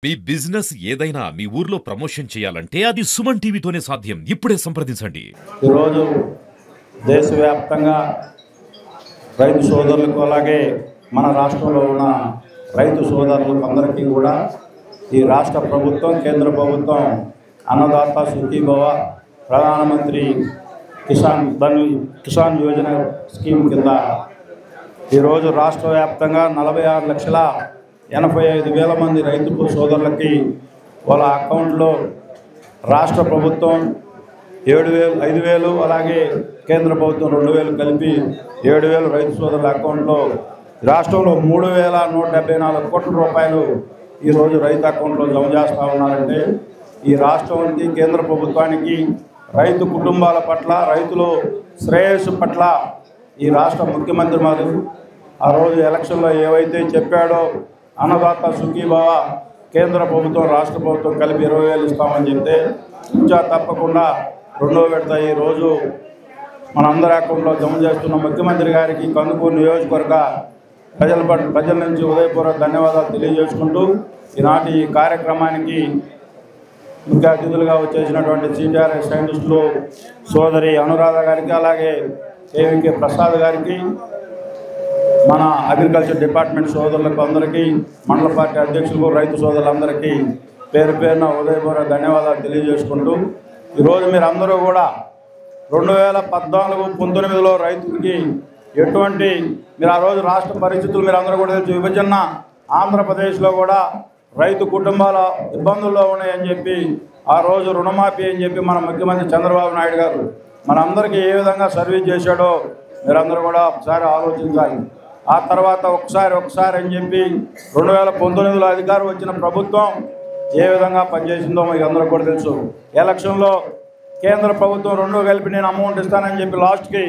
మీ business ఏదైనా మీ ఊర్లో promotion చేయాలంటే అది సుమన్ టీవీతోనే సాధ్యం. ఇప్పుడే సంప్రదించండి. ఈరోజు దేశవ్యాప్తంగా రైతు సోదరులకు అలాగే మన రాష్ట్రంలో ఉన్న రైతు సోదరులకు అందరికీ కూడా ఈ రాష్ట్ర ప్రభుత్వం కేంద్ర ప్రభుత్వం అన్నదాత సుఖీభవ ప్రధానమంత్రి కిసాన్ యోజన స్కీమ్ కింద ఈరోజు రాష్ట్ర వ్యాప్తంగా 46,85,000 మంది రైతు సోదరులకి వాళ్ళ అకౌంట్లో రాష్ట్ర ప్రభుత్వం 7,000 5,000 అలాగే కేంద్ర ప్రభుత్వం 2,000 కలిపి 7,000 రైతు సోదరుల అకౌంట్లో రాష్ట్రంలో 3,174 కోట్ల రూపాయలు ఈరోజు రైతు అకౌంట్లో జమ చేస్తూ ఉన్నారంటే ఈ రాష్ట్రానికి కేంద్ర ప్రభుత్వానికి రైతు కుటుంబాల పట్ల రైతులు శ్రేయస్సు పట్ల ఈ రాష్ట్ర ముఖ్యమంత్రి మరి ఆ రోజు ఎలక్షన్లో ఏవైతే చెప్పాడో అన్నదాత సుఖీభవ కేంద్ర ప్రభుత్వం రాష్ట్ర ప్రభుత్వం కలిపి 20,000 ఇస్తామని చెప్తే ఇంకా తప్పకుండా రెండో విడత ఈరోజు మనందరి అకౌంట్లో జమ చేస్తున్న ముఖ్యమంత్రి గారికి కందుకూరు నియోజకవర్గ ప్రజల నుంచి ఉదయపూర్వక ధన్యవాదాలు తెలియజేసుకుంటూ ఈనాటి ఈ కార్యక్రమానికి ముఖ్య అతిథులుగా వచ్చేసినటువంటి సిటిఆర్ఎస్ సైంటిస్టులు సోదరి అనురాధ గారికి అలాగే కేవీకే ప్రసాద్ గారికి మన అగ్రికల్చర్ డిపార్ట్మెంట్ సోదరులకు అందరికీ మండల పార్టీ అధ్యక్షులకు రైతు సోదరులందరికీ పేరు పేరున ఉదయపూర్వక ధన్యవాదాలు తెలియజేసుకుంటూ ఈరోజు మీరందరూ కూడా 2014-19లో రైతుకి ఎటువంటి మీరు ఆ రోజు రాష్ట్ర పరిస్థితులు మీరు అందరూ కూడా తెలుసు. విభజన ఆంధ్రప్రదేశ్లో కూడా రైతు కుటుంబాల ఇబ్బందుల్లో ఉన్నాయని చెప్పి ఆ రోజు రుణమాఫీ అని చెప్పి మన ముఖ్యమంత్రి చంద్రబాబు నాయుడు గారు మనందరికీ ఏ విధంగా సర్వీస్ చేశాడో మీరందరూ కూడా ఒకసారి ఆలోచించాలి. ఆ తర్వాత ఒకసారి అని చెప్పి 2019లో అధికారం వచ్చిన ప్రభుత్వం ఏ విధంగా పనిచేసిందో మీకు అందరూ కూడా తెలుసు. ఎలక్షన్లో కేంద్ర ప్రభుత్వం 2 కలిపి నేను అమౌంట్ ఇస్తానని చెప్పి లాస్ట్కి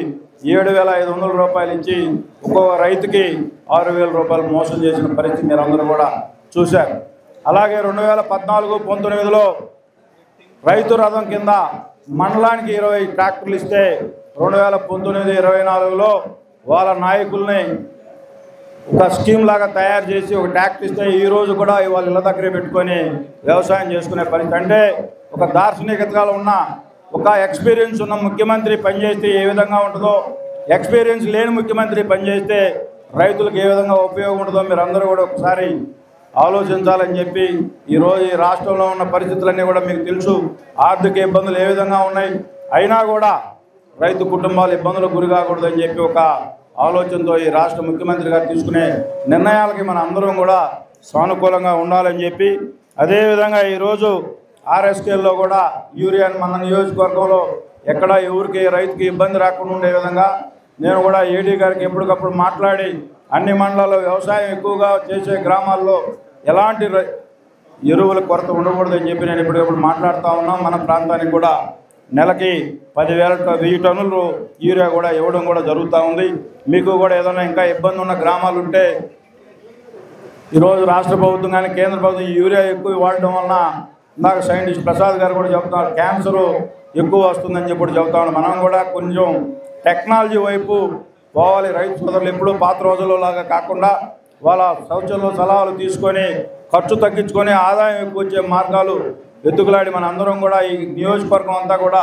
7,500 రూపాయలు ఇచ్చి ఒక్కొక్క రైతుకి 6,000 రూపాయలు మోసం చేసిన పరిస్థితి మీరు అందరూ కూడా చూశారు. అలాగే 2014-19లో రైతు రథం కింద మండలానికి 20 ట్రాక్టర్లు ఇస్తే 2019-24లో వాళ్ళ నాయకుల్ని ఒక స్కీమ్ లాగా తయారు చేసి ఒక ట్రాక్టర్ ఇస్తే ఈరోజు కూడా వాళ్ళ ఇళ్ళ దగ్గరే పెట్టుకొని వ్యవసాయం చేసుకునే పరిస్థితి. అంటే ఒక దార్శనికతగా ఉన్న ఒక ఎక్స్పీరియన్స్ ఉన్న ముఖ్యమంత్రి పనిచేస్తే ఏ విధంగా ఉంటుందో, ఎక్స్పీరియన్స్ లేని ముఖ్యమంత్రి పనిచేస్తే రైతులకు ఏ విధంగా ఉపయోగం ఉంటుందో మీరు అందరూ కూడా ఒకసారి ఆలోచించాలని చెప్పి ఈరోజు ఈ రాష్ట్రంలో ఉన్న పరిస్థితులన్నీ కూడా మీకు తెలుసు. ఆర్థిక ఇబ్బందులు ఏ విధంగా ఉన్నాయి, అయినా కూడా రైతు కుటుంబాలు ఇబ్బందులకు గురి కాకూడదని చెప్పి ఒక ఆలోచనతో ఈ రాష్ట్ర ముఖ్యమంత్రి గారు తీసుకునే నిర్ణయాలకి మన అందరం కూడా సానుకూలంగా ఉండాలని చెప్పి అదేవిధంగా ఈరోజు ఆర్ఎస్కేల్లో కూడా యూరియాని మన నియోజకవర్గంలో ఎక్కడ ఎవరికి రైతుకి ఇబ్బంది రాకుండా ఉండే విధంగా నేను కూడా ఏడీ గారికి ఎప్పటికప్పుడు మాట్లాడి అన్ని మండలాల్లో వ్యవసాయం ఎక్కువగా చేసే గ్రామాల్లో ఎలాంటి ఎరువుల కొరత ఉండకూడదని చెప్పి నేను ఎప్పటికప్పుడు మాట్లాడుతూ ఉన్నాం. మన ప్రాంతానికి కూడా నెలకి 10,000 టన్నులు యూరియా కూడా ఇవ్వడం కూడా జరుగుతూ ఉంది. మీకు కూడా ఏదైనా ఇంకా ఇబ్బంది ఉన్న గ్రామాలు ఉంటే ఈరోజు రాష్ట్ర ప్రభుత్వం కానీ కేంద్ర ప్రభుత్వం ఈ యూరియా ఎక్కువ వాడడం వలన ఇందాక సైంటిస్ట్ ప్రసాద్ గారు కూడా చెప్తున్నారు క్యాన్సర్ ఎక్కువ వస్తుందని చెప్పి చెబుతా ఉన్నాం. మనం కూడా కొంచెం టెక్నాలజీ వైపు పోవాలి. రైతు సోదరులు ఎప్పుడూ పాత రోజుల్లో లాగా కాకుండా వాళ్ళ సౌచల్లో సలహాలు తీసుకొని ఖర్చు తగ్గించుకొని ఆదాయం ఎక్కువ వచ్చే మార్గాలు వెతుకులాడి మన అందరం కూడా ఈ నియోజకవర్గం అంతా కూడా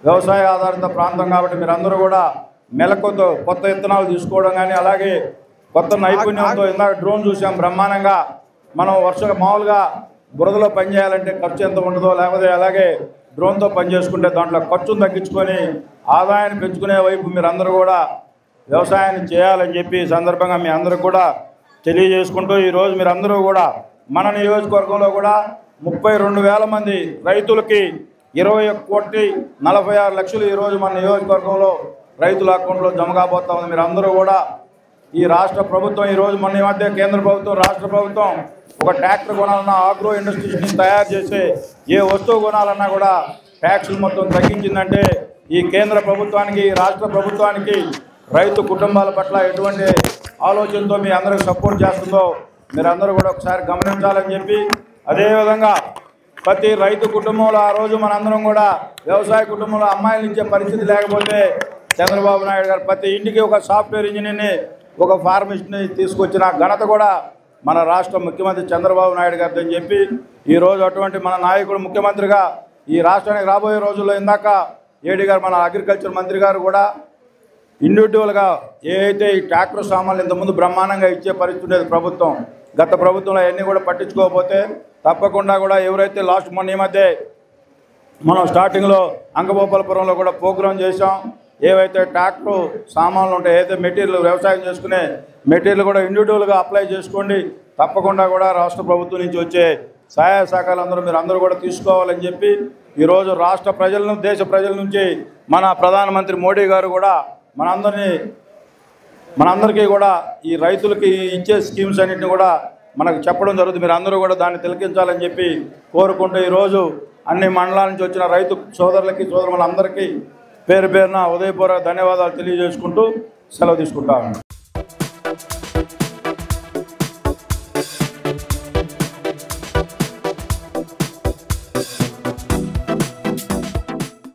వ్యవసాయ ఆధారిత ప్రాంతం కాబట్టి మీరందరూ కూడా మెలకుతో కొత్త విత్తనాలు తీసుకోవడం కానీ అలాగే కొత్త నైపుణ్యంతో ఇందాక డ్రోన్ చూసాం బ్రహ్మాండంగా. మనం మామూలుగా బురదలో పనిచేయాలంటే ఖర్చు ఎంత ఉంటుందో లేకపోతే అలాగే డ్రోన్తో పనిచేసుకుంటే దాంట్లో ఖర్చును తగ్గించుకొని ఆదాయాన్ని పెంచుకునే వైపు మీరందరూ కూడా వ్యవసాయాన్ని చేయాలని చెప్పి ఈ సందర్భంగా మీ అందరూ కూడా తెలియజేసుకుంటూ ఈరోజు మీరందరూ కూడా మన నియోజకవర్గంలో కూడా 32,000 మంది రైతులకి 21,46,00,000 ఈరోజు మన నియోజకవర్గంలో రైతుల అకౌంట్లో జమ కాబోతా ఉంది. మీరందరూ కూడా ఈ రాష్ట్ర ప్రభుత్వం ఈరోజు మొన్న మధ్య కేంద్ర ప్రభుత్వం రాష్ట్ర ప్రభుత్వం ఒక ట్రాక్టర్ కొనాలన్నా ఆగ్రో ఇండస్ట్రీస్ని తయారు చేసే ఏ వస్తువు కొనాలన్నా కూడా ట్యాక్సులు మొత్తం తగ్గించిందంటే ఈ కేంద్ర ప్రభుత్వానికి రాష్ట్ర ప్రభుత్వానికి రైతు కుటుంబాల పట్ల ఎటువంటి ఆలోచనతో మీ అందరికి సపోర్ట్ చేస్తుందో మీరందరూ కూడా ఒకసారి గమనించాలని చెప్పి అదేవిధంగా ప్రతి రైతు కుటుంబంలో ఆ రోజు మనందరం కూడా వ్యవసాయ కుటుంబంలో అమ్మాయిలు ఇచ్చే పరిస్థితి లేకపోతే చంద్రబాబు నాయుడు గారు ప్రతి ఇంటికి ఒక సాఫ్ట్వేర్ ఇంజనీర్ని ఒక ఫార్మిస్ట్ని తీసుకొచ్చిన ఘనత కూడా మన రాష్ట్ర ముఖ్యమంత్రి చంద్రబాబు నాయుడు గారితో అని చెప్పి ఈరోజు అటువంటి మన నాయకుడు ముఖ్యమంత్రిగా ఈ రాష్ట్రానికి రాబోయే రోజుల్లో ఇందాక ఏడీ గారు మన అగ్రికల్చర్ మంత్రి గారు కూడా ఇండివిజువల్గా ఏదైతే ఈ ట్రాక్టర్ సామాన్లు ఇంతకుముందు బ్రహ్మాండంగా ఇచ్చే పరిస్థితి ఉండేది ప్రభుత్వం, గత ప్రభుత్వంలో అవన్నీ కూడా పట్టించుకోకపోతే తప్పకుండా కూడా ఎవరైతే లాస్ట్ మొన్న ఈ మధ్య మనం స్టార్టింగ్లో అంగభూపాలపురంలో కూడా ప్రోగ్రాం చేసాం, ఏవైతే ట్రాక్టర్ సామాన్లు ఉంటాయి, ఏదైతే మెటీరియల్ వ్యవసాయం చేసుకునే మెటీరియల్ కూడా ఇండివిజువల్గా అప్లై చేసుకోండి, తప్పకుండా కూడా రాష్ట్ర ప్రభుత్వం నుంచి వచ్చే సహాయ సహకారాలు మీరు కూడా తీసుకోవాలని చెప్పి ఈరోజు రాష్ట్ర ప్రజలను దేశ ప్రజల నుంచి మన ప్రధానమంత్రి మోడీ గారు కూడా మనందరికీ కూడా ఈ రైతులకి ఇచ్చే స్కీమ్స్ అన్నింటినీ కూడా మనకు చెప్పడం జరుగుతుంది. మీరు అందరూ కూడా దాన్ని తిలకించాలని చెప్పి కోరుకుంటూ ఈరోజు అన్ని మండలాల నుంచి వచ్చిన రైతు సోదరులకి సోదరులందరికీ పేరు పేరున ఉదయపూర్వక ధన్యవాదాలు తెలియజేసుకుంటూ సెలవు తీసుకుంటాను.